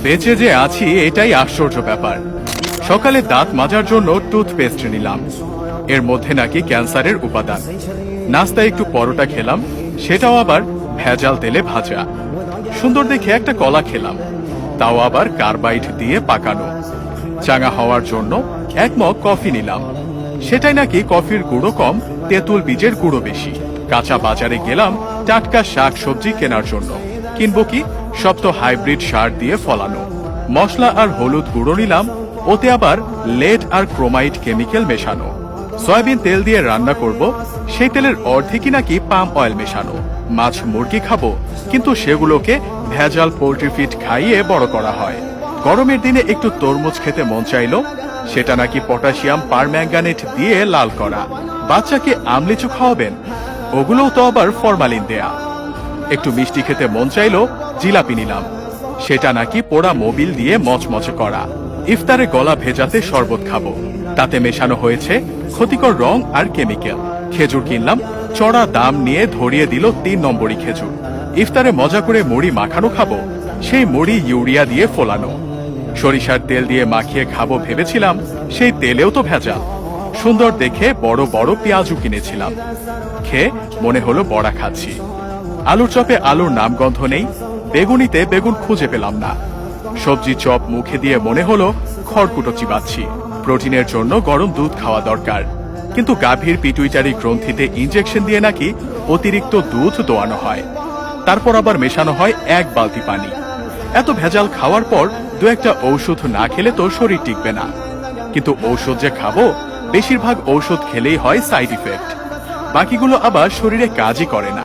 বেঁচে যে আছি এটাই আশ্চর্য ব্যাপার। সকালে দাঁত মাজার জন্য টুথপেস্ট নিলাম, এর মধ্যে নাকি ক্যান্সারের উপাদান। নাস্তায় একটু পরোটা খেলাম, সেটাও আবার ভেজাল তেলে ভাজা। সুন্দর দেখে একটা কলা খেলাম, তাও আবার কার্বাইড দিয়ে পাকানো। চাঙা হওয়ার জন্য এক মগ কফি নিলাম, সেটাই নাকি কফির গুঁড়ো কম, তেঁতুল বীজের গুঁড়ো বেশি। কাঁচা বাজারে গেলাম টাটকা শাক সবজি কেনার জন্য, কিনবো কি, সব তো হাইব্রিড সার দিয়ে ফলানো। মশলা আর হলুদ গুঁড়ো নিলাম, ওতে আবার লেড আর ক্রোমাইড কেমিক্যাল মেশানো। সয়াবিন তেল দিয়ে রান্না করব, সেই তেলের অর্ধেকই নাকি পাম অয়েল মেশানো। মাছ মুরগি খাবো, কিন্তু সেগুলোকে ভেজাল পোল্ট্রি ফিড খাইয়ে বড় করা হয়। গরমের দিনে একটু তরমুজ খেতে মন চাইলো, সেটা নাকি পটাশিয়াম পারম্যাঙ্গানেট দিয়ে লাল করা। বাচ্চাকে আমলিচু খাওয়াবেন, ওগুলোও তো আবার ফরমালিন দেয়া। একটু মিষ্টি খেতে মন চাইলো, জিলাপি নিলাম, সেটা নাকি পোড়া মোবিল দিয়ে মচমচে করা। ইফতারে গলা ভেজাতে শরবত খাবো, তাতে মেশানো হয়েছে ক্ষতিকর রং আর কেমিক্যাল। খেজুর কিনলাম, চড়া দাম নিয়ে ধরিয়ে দিল 3 নম্বরই খেজুর। ইফতারে মজা করে মুড়ি মাখানো খাবো, সেই মুড়ি ইউরিয়া দিয়ে ফোলানো। সরিষার তেল দিয়ে মাখিয়ে খাবো ভেবেছিলাম, সেই তেলেও তো ভেজাল। সুন্দর দেখে বড় বড় পেঁয়াজও কিনেছিলাম, খেয়ে মনে হলো বড়া খাচ্ছি। আলুর চপে আলুর নামগন্ধ নেই, বেগুনিতে বেগুন খুঁজে পেলাম না। সবজি চপ মুখে দিয়ে মনে হলো খড়কুটো চিবাচ্ছি। প্রোটিনের জন্য গরম দুধ খাওয়া দরকার, কিন্তু গাভীর পিটুইটারি গ্রন্থিতে ইনজেকশন দিয়ে নাকি অতিরিক্ত দুধ দোয়ানো হয়, তারপর আবার মেশানো হয় 1 বালতি পানি। এত ভেজাল খাওয়ার পর 2-একটা ঔষধ না খেলে তো শরীর টিকবে না। কিন্তু ঔষধ যে খাবো, বেশিরভাগ ঔষধ খেলেই হয় সাইড ইফেক্ট, বাকিগুলো আবার শরীরে কাজই করে না।